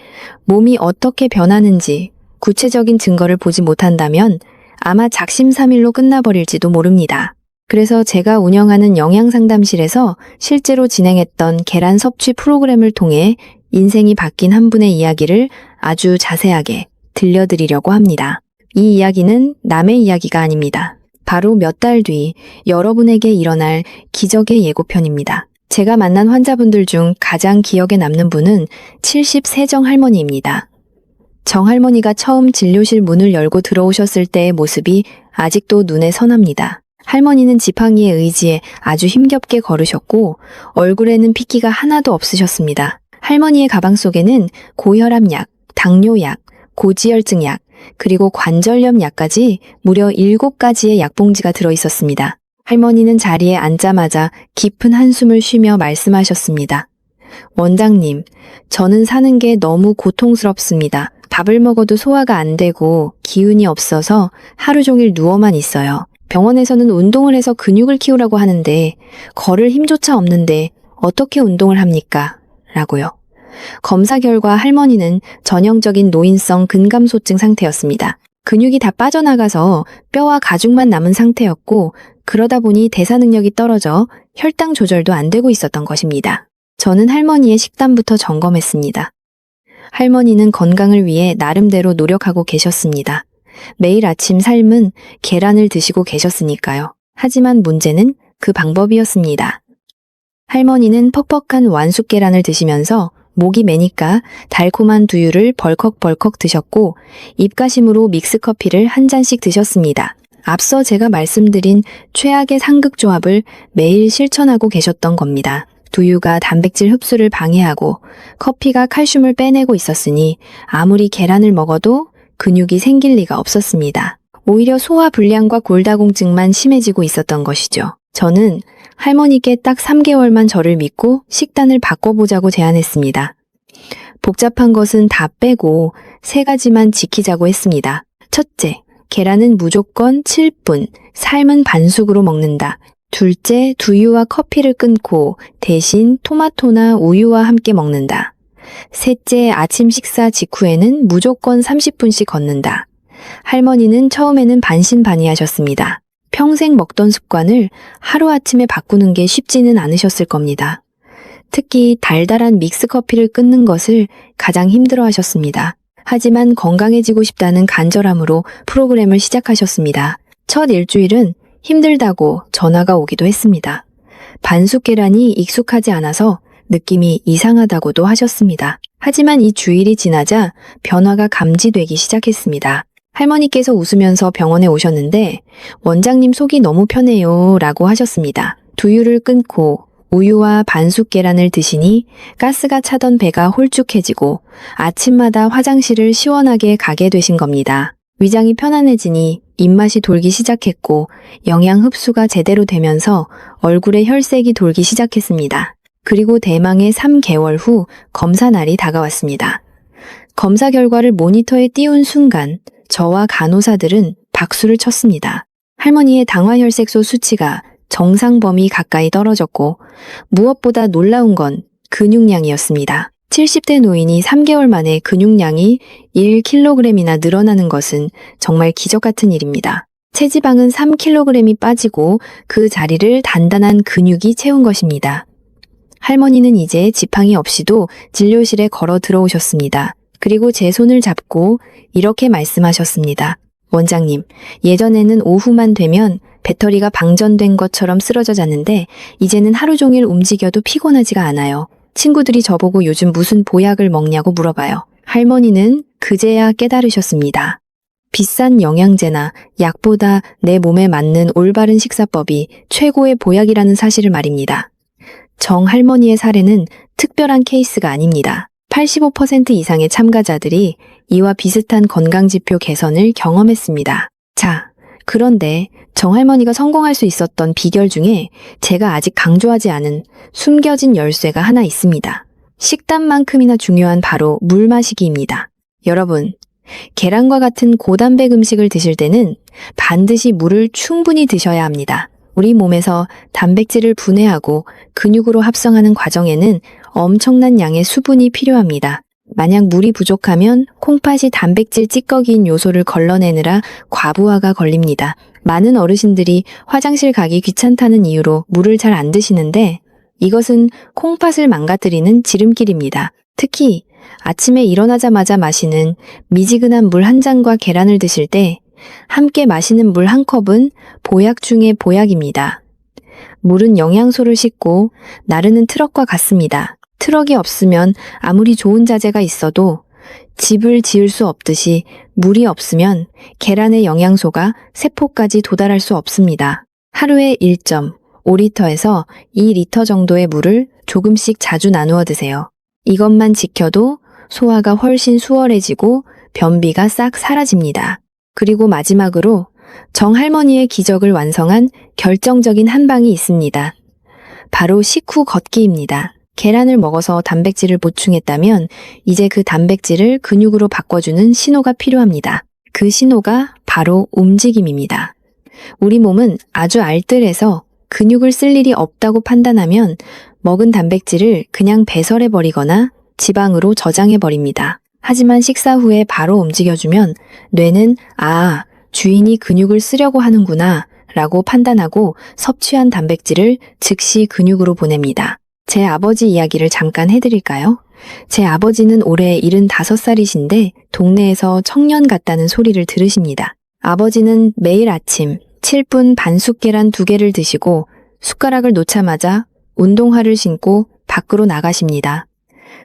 몸이 어떻게 변하는지 구체적인 증거를 보지 못한다면 아마 작심삼일로 끝나버릴지도 모릅니다. 그래서 제가 운영하는 영양상담실에서 실제로 진행했던 계란 섭취 프로그램을 통해 인생이 바뀐 한 분의 이야기를 아주 자세하게 들려드리려고 합니다. 이 이야기는 남의 이야기가 아닙니다. 바로 몇 달 뒤 여러분에게 일어날 기적의 예고편입니다. 제가 만난 환자분들 중 가장 기억에 남는 분은 70세 정할머니입니다. 정할머니가 처음 진료실 문을 열고 들어오셨을 때의 모습이 아직도 눈에 선합니다. 할머니는 지팡이에 의지해 아주 힘겹게 걸으셨고 얼굴에는 핏기가 하나도 없으셨습니다. 할머니의 가방 속에는 고혈압약, 당뇨약, 고지혈증약, 그리고 관절염 약까지 무려 7가지의 약봉지가 들어있었습니다. 할머니는 자리에 앉자마자 깊은 한숨을 쉬며 말씀하셨습니다. 원장님, 저는 사는 게 너무 고통스럽습니다. 밥을 먹어도 소화가 안 되고 기운이 없어서 하루 종일 누워만 있어요. 병원에서는 운동을 해서 근육을 키우라고 하는데 걸을 힘조차 없는데 어떻게 운동을 합니까? 라고요. 검사 결과 할머니는 전형적인 노인성 근감소증 상태였습니다. 근육이 다 빠져나가서 뼈와 가죽만 남은 상태였고 그러다 보니 대사 능력이 떨어져 혈당 조절도 안 되고 있었던 것입니다. 저는 할머니의 식단부터 점검했습니다. 할머니는 건강을 위해 나름대로 노력하고 계셨습니다. 매일 아침 삶은 계란을 드시고 계셨으니까요. 하지만 문제는 그 방법이었습니다. 할머니는 퍽퍽한 완숙 계란을 드시면서 목이 메니까 달콤한 두유를 벌컥벌컥 드셨고 입가심으로 믹스커피를 한 잔씩 드셨습니다. 앞서 제가 말씀드린 최악의 상극조합을 매일 실천하고 계셨던 겁니다. 두유가 단백질 흡수를 방해하고 커피가 칼슘을 빼내고 있었으니 아무리 계란을 먹어도 근육이 생길 리가 없었습니다. 오히려 소화 불량과 골다공증만 심해지고 있었던 것이죠. 저는 할머니께 딱 3개월만 저를 믿고 식단을 바꿔보자고 제안했습니다. 복잡한 것은 다 빼고 3가지만 지키자고 했습니다. 첫째, 계란은 무조건 7분, 삶은 반숙으로 먹는다. 둘째, 두유와 커피를 끊고 대신 토마토나 우유와 함께 먹는다. 셋째, 아침 식사 직후에는 무조건 30분씩 걷는다. 할머니는 처음에는 반신반의하셨습니다. 평생 먹던 습관을 하루아침에 바꾸는 게 쉽지는 않으셨을 겁니다. 특히 달달한 믹스커피를 끊는 것을 가장 힘들어하셨습니다. 하지만 건강해지고 싶다는 간절함으로 프로그램을 시작하셨습니다. 첫 일주일은 힘들다고 전화가 오기도 했습니다. 반숙 계란이 익숙하지 않아서 느낌이 이상하다고도 하셨습니다. 하지만 이 주일이 지나자 변화가 감지되기 시작했습니다. 할머니께서 웃으면서 병원에 오셨는데 원장님 속이 너무 편해요 라고 하셨습니다. 두유를 끊고 우유와 반숙 계란을 드시니 가스가 차던 배가 홀쭉해지고 아침마다 화장실을 시원하게 가게 되신 겁니다. 위장이 편안해지니 입맛이 돌기 시작했고 영양 흡수가 제대로 되면서 얼굴에 혈색이 돌기 시작했습니다. 그리고 대망의 3개월 후 검사 날이 다가왔습니다. 검사 결과를 모니터에 띄운 순간 저와 간호사들은 박수를 쳤습니다. 할머니의 당화혈색소 수치가 정상 범위 가까이 떨어졌고 무엇보다 놀라운 건 근육량이었습니다. 70대 노인이 3개월 만에 근육량이 1kg이나 늘어나는 것은 정말 기적 같은 일입니다. 체지방은 3kg이 빠지고 그 자리를 단단한 근육이 채운 것입니다. 할머니는 이제 지팡이 없이도 진료실에 걸어 들어오셨습니다. 그리고 제 손을 잡고 이렇게 말씀하셨습니다. 원장님, 예전에는 오후만 되면 배터리가 방전된 것처럼 쓰러져 잤는데 이제는 하루 종일 움직여도 피곤하지가 않아요. 친구들이 저보고 요즘 무슨 보약을 먹냐고 물어봐요. 할머니는 그제야 깨달으셨습니다. 비싼 영양제나 약보다 내 몸에 맞는 올바른 식사법이 최고의 보약이라는 사실을 말입니다. 정 할머니의 사례는 특별한 케이스가 아닙니다. 85% 이상의 참가자들이 이와 비슷한 건강지표 개선을 경험했습니다. 자, 그런데 정할머니가 성공할 수 있었던 비결 중에 제가 아직 강조하지 않은 숨겨진 열쇠가 하나 있습니다. 식단만큼이나 중요한 바로 물 마시기입니다. 여러분, 계란과 같은 고단백 음식을 드실 때는 반드시 물을 충분히 드셔야 합니다. 우리 몸에서 단백질을 분해하고 근육으로 합성하는 과정에는 엄청난 양의 수분이 필요합니다. 만약 물이 부족하면 콩팥이 단백질 찌꺼기인 요소를 걸러내느라 과부하가 걸립니다. 많은 어르신들이 화장실 가기 귀찮다는 이유로 물을 잘 안 드시는데 이것은 콩팥을 망가뜨리는 지름길입니다. 특히 아침에 일어나자마자 마시는 미지근한 물 한 잔과 계란을 드실 때 함께 마시는 물 한 컵은 보약 중의 보약입니다. 물은 영양소를 싣고 나르는 트럭과 같습니다. 트럭이 없으면 아무리 좋은 자재가 있어도 집을 지을 수 없듯이 물이 없으면 계란의 영양소가 세포까지 도달할 수 없습니다. 하루에 1.5리터에서 2리터 정도의 물을 조금씩 자주 나누어 드세요. 이것만 지켜도 소화가 훨씬 수월해지고 변비가 싹 사라집니다. 그리고 마지막으로 정할머니의 기적을 완성한 결정적인 한 방이 있습니다. 바로 식후 걷기입니다. 계란을 먹어서 단백질을 보충했다면 이제 그 단백질을 근육으로 바꿔주는 신호가 필요합니다. 그 신호가 바로 움직임입니다. 우리 몸은 아주 알뜰해서 근육을 쓸 일이 없다고 판단하면 먹은 단백질을 그냥 배설해버리거나 지방으로 저장해버립니다. 하지만 식사 후에 바로 움직여주면 뇌는 주인이 근육을 쓰려고 하는구나 라고 판단하고 섭취한 단백질을 즉시 근육으로 보냅니다. 제 아버지 이야기를 잠깐 해드릴까요? 제 아버지는 올해 75살이신데 동네에서 청년 같다는 소리를 들으십니다. 아버지는 매일 아침 7분 반숙 계란 2개를 드시고 숟가락을 놓자마자 운동화를 신고 밖으로 나가십니다.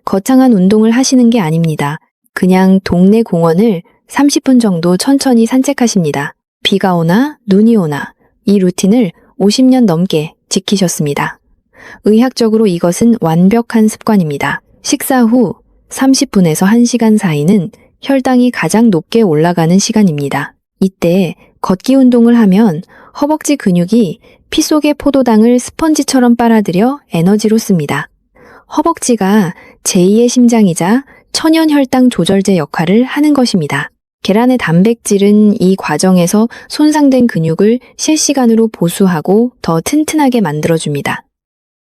거창한 운동을 하시는 게 아닙니다. 그냥 동네 공원을 30분 정도 천천히 산책하십니다. 비가 오나 눈이 오나 이 루틴을 50년 넘게 지키셨습니다. 의학적으로 이것은 완벽한 습관입니다. 식사 후 30분에서 1시간 사이는 혈당이 가장 높게 올라가는 시간입니다. 이때 걷기 운동을 하면 허벅지 근육이 피 속의 포도당을 스펀지처럼 빨아들여 에너지로 씁니다. 허벅지가 제2의 심장이자 천연 혈당 조절제 역할을 하는 것입니다. 계란의 단백질은 이 과정에서 손상된 근육을 실시간으로 보수하고 더 튼튼하게 만들어줍니다.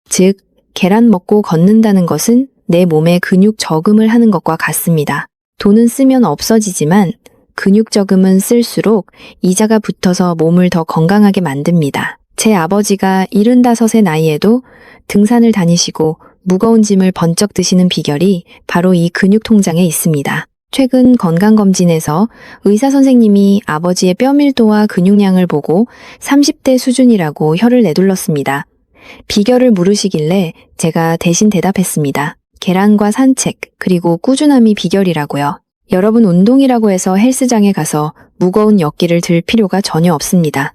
즉, 계란 먹고 걷는다는 것은 내 몸에 근육 저금을 하는 것과 같습니다. 돈은 쓰면 없어지지만 근육 저금은 쓸수록 이자가 붙어서 몸을 더 건강하게 만듭니다. 제 아버지가 75의 나이에도 등산을 다니시고 무거운 짐을 번쩍 드시는 비결이 바로 이 근육 통장에 있습니다. 최근 건강검진에서 의사 선생님이 아버지의 뼈 밀도와 근육량을 보고 30대 수준이라고 혀를 내둘렀습니다. 비결을 물으시길래 제가 대신 대답했습니다. 계란과 산책, 그리고 꾸준함이 비결이라고요. 여러분, 운동이라고 해서 헬스장에 가서 무거운 역기를 들 필요가 전혀 없습니다.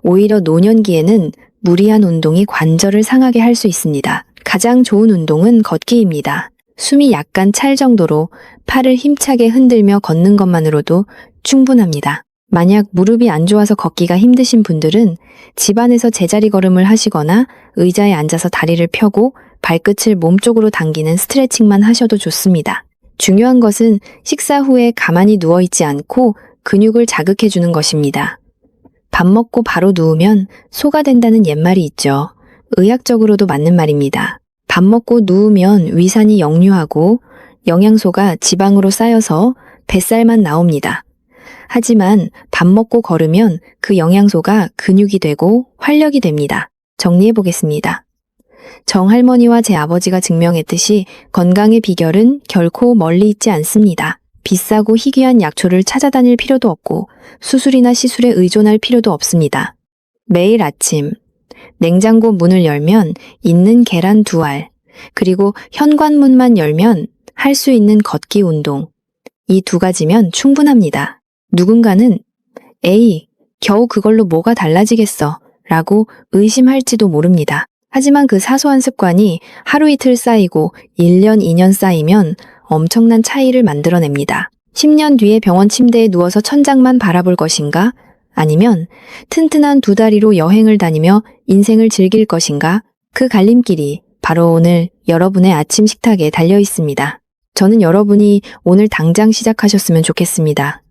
오히려 노년기에는 무리한 운동이 관절을 상하게 할 수 있습니다. 가장 좋은 운동은 걷기입니다. 숨이 약간 찰 정도로 팔을 힘차게 흔들며 걷는 것만으로도 충분합니다. 만약 무릎이 안 좋아서 걷기가 힘드신 분들은 집안에서 제자리 걸음을 하시거나 의자에 앉아서 다리를 펴고 발끝을 몸쪽으로 당기는 스트레칭만 하셔도 좋습니다. 중요한 것은 식사 후에 가만히 누워있지 않고 근육을 자극해주는 것입니다. 밥 먹고 바로 누우면 소가 된다는 옛말이 있죠. 의학적으로도 맞는 말입니다. 밥 먹고 누우면 위산이 역류하고 영양소가 지방으로 쌓여서 뱃살만 나옵니다. 하지만 밥 먹고 걸으면 그 영양소가 근육이 되고 활력이 됩니다. 정리해 보겠습니다. 정할머니와 제 아버지가 증명했듯이 건강의 비결은 결코 멀리 있지 않습니다. 비싸고 희귀한 약초를 찾아다닐 필요도 없고 수술이나 시술에 의존할 필요도 없습니다. 매일 아침 냉장고 문을 열면 있는 계란 2알, 그리고 현관문만 열면 할 수 있는 걷기 운동, 이 2가지면 충분합니다. 누군가는 에이, 겨우 그걸로 뭐가 달라지겠어 라고 의심할지도 모릅니다. 하지만 그 사소한 습관이 하루 이틀 쌓이고 1년, 2년 쌓이면 엄청난 차이를 만들어냅니다. 10년 뒤에 병원 침대에 누워서 천장만 바라볼 것인가? 아니면 튼튼한 두 다리로 여행을 다니며 인생을 즐길 것인가? 그 갈림길이 바로 오늘 여러분의 아침 식탁에 달려 있습니다. 저는 여러분이 오늘 당장 시작하셨으면 좋겠습니다.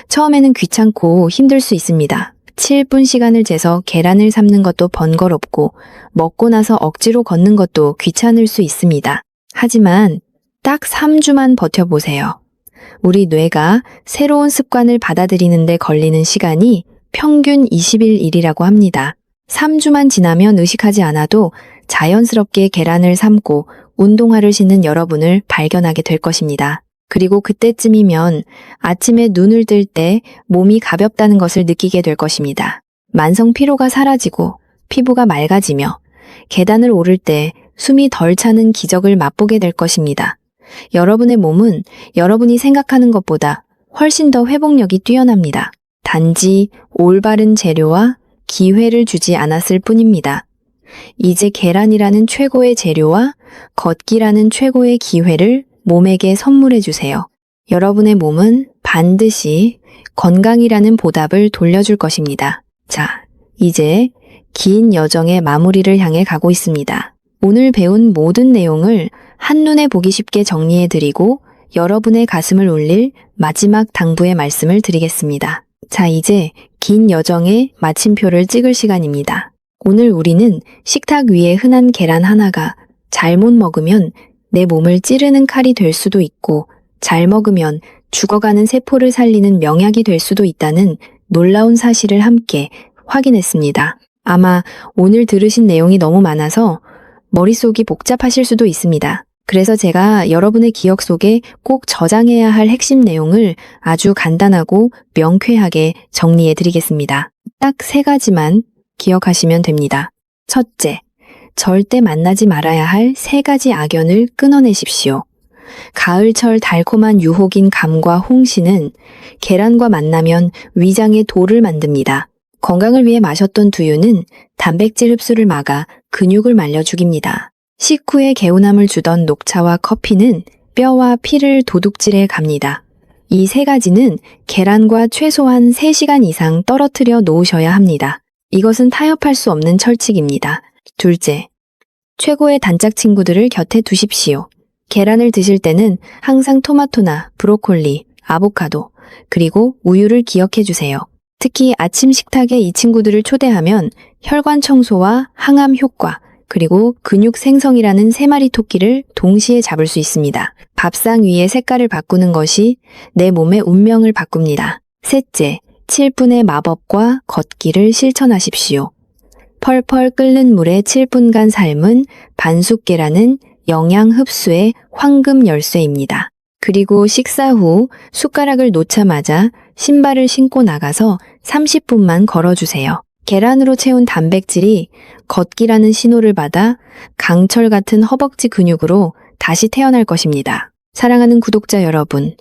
처음에는 귀찮고 힘들 수 있습니다. 7분 시간을 재서 계란을 삶는 것도 번거롭고 먹고 나서 억지로 걷는 것도 귀찮을 수 있습니다. 하지만 딱 3주만 버텨보세요. 우리 뇌가 새로운 습관을 받아들이는데 걸리는 시간이 평균 20일이라고 합니다. 3주만 지나면 의식하지 않아도 자연스럽게 계란을 삶고 운동화를 신는 여러분을 발견하게 될 것입니다. 그리고 그때쯤이면 아침에 눈을 뜰 때 몸이 가볍다는 것을 느끼게 될 것입니다. 만성 피로가 사라지고 피부가 맑아지며 계단을 오를 때 숨이 덜 차는 기적을 맛보게 될 것입니다. 여러분의 몸은 여러분이 생각하는 것보다 훨씬 더 회복력이 뛰어납니다. 단지 올바른 재료와 기회를 주지 않았을 뿐입니다. 이제 계란이라는 최고의 재료와 걷기라는 최고의 기회를 몸에게 선물해 주세요. 여러분의 몸은 반드시 건강이라는 보답을 돌려줄 것입니다. 자, 이제 긴 여정의 마무리를 향해 가고 있습니다. 오늘 배운 모든 내용을 한눈에 보기 쉽게 정리해 드리고 여러분의 가슴을 울릴 마지막 당부의 말씀을 드리겠습니다. 자, 이제 긴 여정의 마침표를 찍을 시간입니다. 오늘 우리는 식탁 위에 흔한 계란 하나가 잘못 먹으면 내 몸을 찌르는 칼이 될 수도 있고 잘 먹으면 죽어가는 세포를 살리는 명약이 될 수도 있다는 놀라운 사실을 함께 확인했습니다. 아마 오늘 들으신 내용이 너무 많아서 머릿속이 복잡하실 수도 있습니다. 그래서 제가 여러분의 기억 속에 꼭 저장해야 할 핵심 내용을 아주 간단하고 명쾌하게 정리해 드리겠습니다. 딱 3가지만 기억하시면 됩니다. 첫째, 절대 만나지 말아야 할 3가지 악연을 끊어내십시오. 가을철 달콤한 유혹인 감과 홍시는 계란과 만나면 위장에 돌을 만듭니다. 건강을 위해 마셨던 두유는 단백질 흡수를 막아 근육을 말려 죽입니다. 식후에 개운함을 주던 녹차와 커피는 뼈와 피를 도둑질해 갑니다. 이 3가지는 계란과 최소한 3시간 이상 떨어뜨려 놓으셔야 합니다. 이것은 타협할 수 없는 철칙입니다. 둘째, 최고의 단짝 친구들을 곁에 두십시오. 계란을 드실 때는 항상 토마토나 브로콜리, 아보카도, 그리고 우유를 기억해 주세요. 특히 아침 식탁에 이 친구들을 초대하면 혈관 청소와 항암 효과, 그리고 근육 생성이라는 3마리 토끼를 동시에 잡을 수 있습니다. 밥상 위의 색깔을 바꾸는 것이 내 몸의 운명을 바꿉니다. 셋째, 7분의 마법과 걷기를 실천하십시오. 펄펄 끓는 물에 7분간 삶은 반숙 계란은 영양 흡수의 황금 열쇠입니다. 그리고 식사 후 숟가락을 놓자마자 신발을 신고 나가서 30분만 걸어주세요. 계란으로 채운 단백질이 걷기라는 신호를 받아 강철 같은 허벅지 근육으로 다시 태어날 것입니다. 사랑하는 구독자 여러분,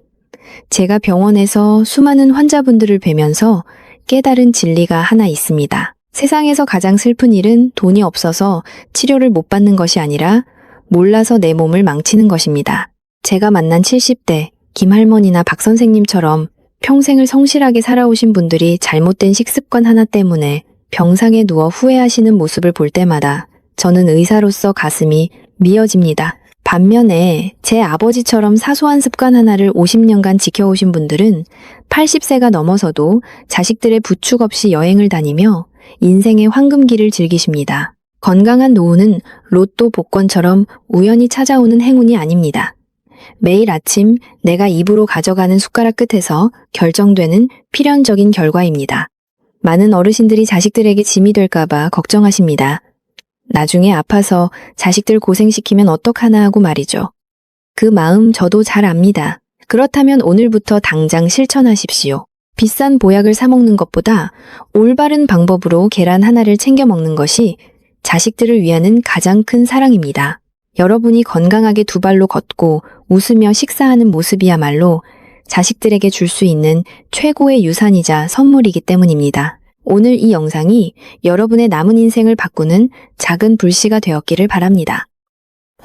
제가 병원에서 수많은 환자분들을 뵈면서 깨달은 진리가 하나 있습니다. 세상에서 가장 슬픈 일은 돈이 없어서 치료를 못 받는 것이 아니라 몰라서 내 몸을 망치는 것입니다. 제가 만난 70대 김할머니나 박선생님처럼 평생을 성실하게 살아오신 분들이 잘못된 식습관 하나 때문에 병상에 누워 후회하시는 모습을 볼 때마다 저는 의사로서 가슴이 미어집니다. 반면에 제 아버지처럼 사소한 습관 하나를 50년간 지켜오신 분들은 80세가 넘어서도 자식들의 부축 없이 여행을 다니며 인생의 황금기를 즐기십니다. 건강한 노후는 로또 복권처럼 우연히 찾아오는 행운이 아닙니다. 매일 아침 내가 입으로 가져가는 숟가락 끝에서 결정되는 필연적인 결과입니다. 많은 어르신들이 자식들에게 짐이 될까봐 걱정하십니다. 나중에 아파서 자식들 고생시키면 어떡하나 하고 말이죠. 그 마음 저도 잘 압니다. 그렇다면 오늘부터 당장 실천하십시오. 비싼 보약을 사 먹는 것보다 올바른 방법으로 계란 하나를 챙겨 먹는 것이 자식들을 위하는 가장 큰 사랑입니다. 여러분이 건강하게 두 발로 걷고 웃으며 식사하는 모습이야말로 자식들에게 줄 수 있는 최고의 유산이자 선물이기 때문입니다. 오늘 이 영상이 여러분의 남은 인생을 바꾸는 작은 불씨가 되었기를 바랍니다.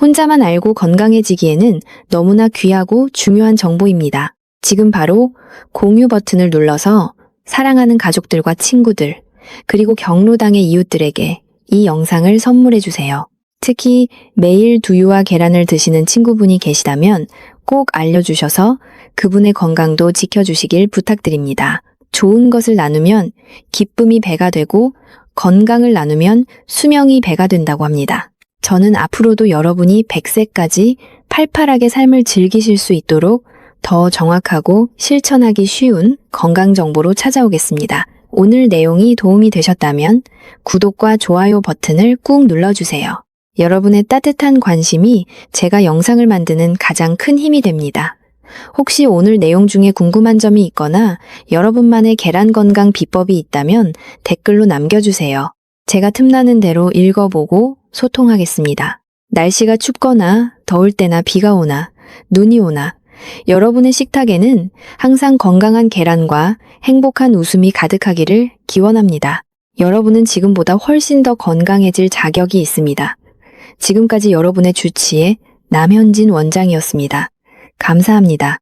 혼자만 알고 건강해지기에는 너무나 귀하고 중요한 정보입니다. 지금 바로 공유 버튼을 눌러서 사랑하는 가족들과 친구들, 그리고 경로당의 이웃들에게 이 영상을 선물해 주세요. 특히 매일 두유와 계란을 드시는 친구분이 계시다면 꼭 알려주셔서 그분의 건강도 지켜주시길 부탁드립니다. 좋은 것을 나누면 기쁨이 배가 되고 건강을 나누면 수명이 배가 된다고 합니다. 저는 앞으로도 여러분이 100세까지 팔팔하게 삶을 즐기실 수 있도록 더 정확하고 실천하기 쉬운 건강 정보로 찾아오겠습니다. 오늘 내용이 도움이 되셨다면 구독과 좋아요 버튼을 꾹 눌러주세요. 여러분의 따뜻한 관심이 제가 영상을 만드는 가장 큰 힘이 됩니다. 혹시 오늘 내용 중에 궁금한 점이 있거나 여러분만의 계란 건강 비법이 있다면 댓글로 남겨주세요. 제가 틈나는 대로 읽어보고 소통하겠습니다. 날씨가 춥거나 더울 때나 비가 오나 눈이 오나 여러분의 식탁에는 항상 건강한 계란과 행복한 웃음이 가득하기를 기원합니다. 여러분은 지금보다 훨씬 더 건강해질 자격이 있습니다. 지금까지 여러분의 주치의 남현진 원장이었습니다. 감사합니다.